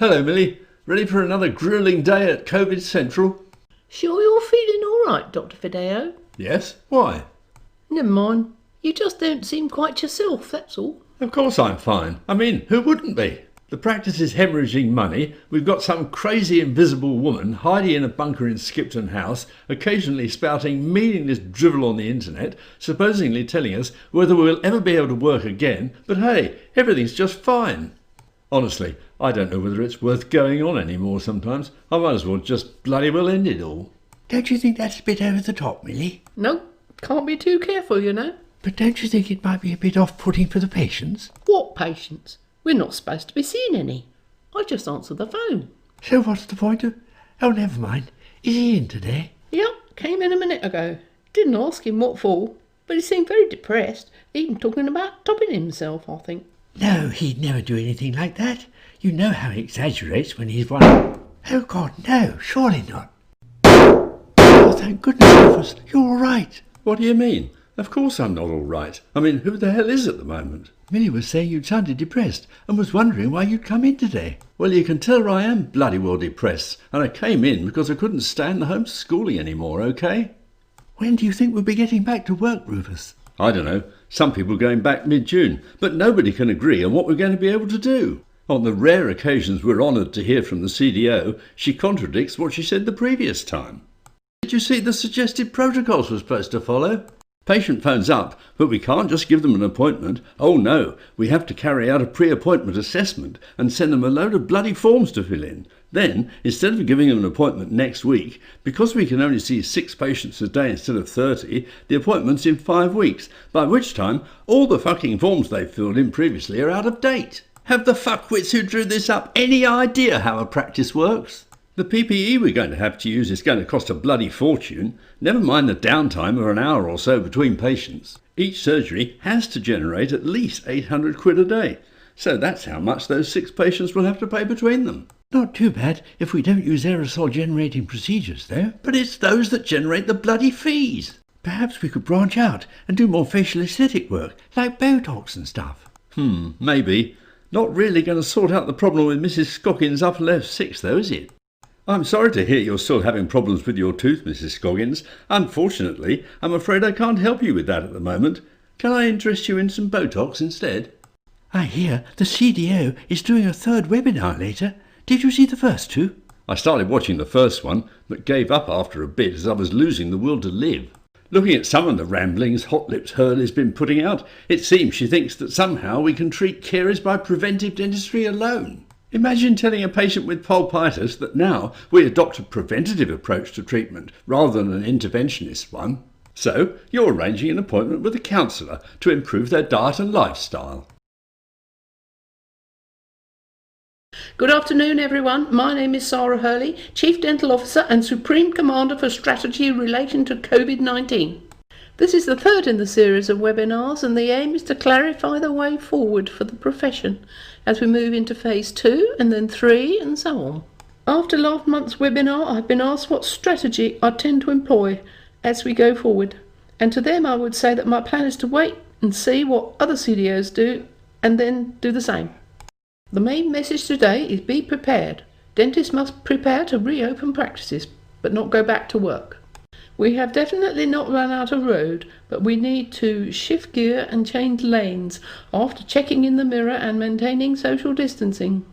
Hello, Millie. Ready for another gruelling day at COVID Central? Sure you're feeling all right, Dr. Fideo? Yes. Why? Never mind. You just don't seem quite yourself, that's all. Of course I'm fine. I mean, who wouldn't be? The practice is hemorrhaging money. We've got some crazy invisible woman hiding in a bunker in Skipton House, occasionally spouting meaningless drivel on the internet, supposedly telling us whether we'll ever be able to work again, but hey, everything's just fine. Honestly, I don't know whether it's worth going on anymore sometimes. I might as well just bloody well end it all. Don't you think that's a bit over the top, Millie? No, can't be too careful, you know. But don't you think it might be a bit off-putting for the patients? What patients? We're not supposed to be seeing any. I just answered the phone. So what's the point of... Oh, never mind. Is he in today? Yep, came in a minute ago. Didn't ask him what for, but he seemed very depressed, even talking about topping himself, I think. No, he'd never do anything like that. You know how he exaggerates when he's one... Oh, God, no, surely not. Oh, thank goodness, Rufus, you're all right. What do you mean? Of course I'm not all right. I mean, who the hell is at the moment? Millie was saying you'd sounded depressed and was wondering why you'd come in today. Well, you can tell I am bloody well depressed, and I came in because I couldn't stand the homeschooling anymore, okay? When do you think we'll be getting back to work, Rufus? I don't know. Some people going back mid-June, but nobody can agree on what we're going to be able to do. On the rare occasions we're honoured to hear from the CDO, she contradicts what she said the previous time. Did you see the suggested protocols we're supposed to follow? Patient phones up, but we can't just give them an appointment. Oh no, we have to carry out a pre-appointment assessment and send them a load of bloody forms to fill in. Then, instead of giving them an appointment next week, because we can only see 6 patients a day instead of 30, the appointment's in 5 weeks, by which time all the fucking forms they've filled in previously are out of date. Have the fuckwits who drew this up any idea how a practice works? The PPE we're going to have to use is going to cost a bloody fortune, never mind the downtime of an hour or so between patients. Each surgery has to generate at least 800 quid a day, so that's how much those 6 patients will have to pay between them. Not too bad if we don't use aerosol-generating procedures, though. But it's those that generate the bloody fees. Perhaps we could branch out and do more facial aesthetic work, like Botox and stuff. Maybe. Not really going to sort out the problem with Mrs. Scoggins' upper left 6, though, is it? I'm sorry to hear you're still having problems with your tooth, Mrs. Scoggins. Unfortunately, I'm afraid I can't help you with that at the moment. Can I interest you in some Botox instead? I hear the CDO is doing a 3rd webinar later. Did you see the first 2? I started watching the first one, but gave up after a bit as I was losing the will to live. Looking at some of the ramblings Hot Lips Hurley's been putting out, it seems she thinks that somehow we can treat caries by preventive dentistry alone. Imagine telling a patient with pulpitis that now we adopt a preventative approach to treatment rather than an interventionist one. So you're arranging an appointment with a counsellor to improve their diet and lifestyle. Good afternoon, everyone. My name is Sarah Hurley, Chief Dental Officer and Supreme Commander for Strategy relating to COVID-19. This is the 3rd in the series of webinars, and the aim is to clarify the way forward for the profession as we move into phase 2 and then 3 and so on. After last month's webinar, I've been asked what strategy I tend to employ as we go forward, and to them I would say that my plan is to wait and see what other CDOs do and then do the same. The main message today is be prepared. Dentists must prepare to reopen practices, but not go back to work. We have definitely not run out of road, but we need to shift gear and change lanes after checking in the mirror and maintaining social distancing.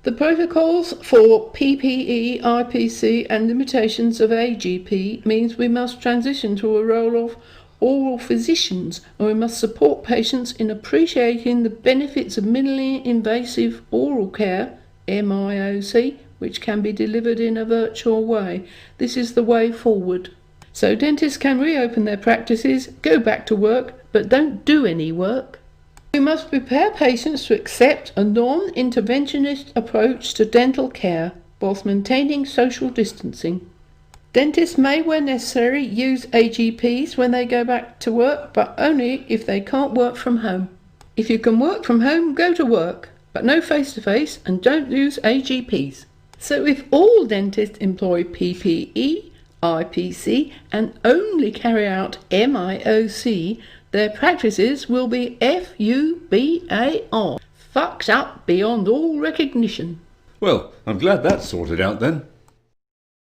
The protocols for PPE, IPC and limitations of AGP means we must transition to a role of oral physicians, and we must support patients in appreciating the benefits of minimally invasive oral care, MIOC, which can be delivered in a virtual way. This is the way forward. So dentists can reopen their practices, go back to work, but don't do any work. We must prepare patients to accept a non-interventionist approach to dental care whilst maintaining social distancing. Dentists may, where necessary, use AGPs when they go back to work, but only if they can't work from home. If you can work from home, go to work, but no face-to-face, and don't use AGPs. So if all dentists employ PPE, IPC and only carry out MIOC, their practices will be FUBAR, fucked up beyond all recognition. Well, I'm glad that's sorted out then.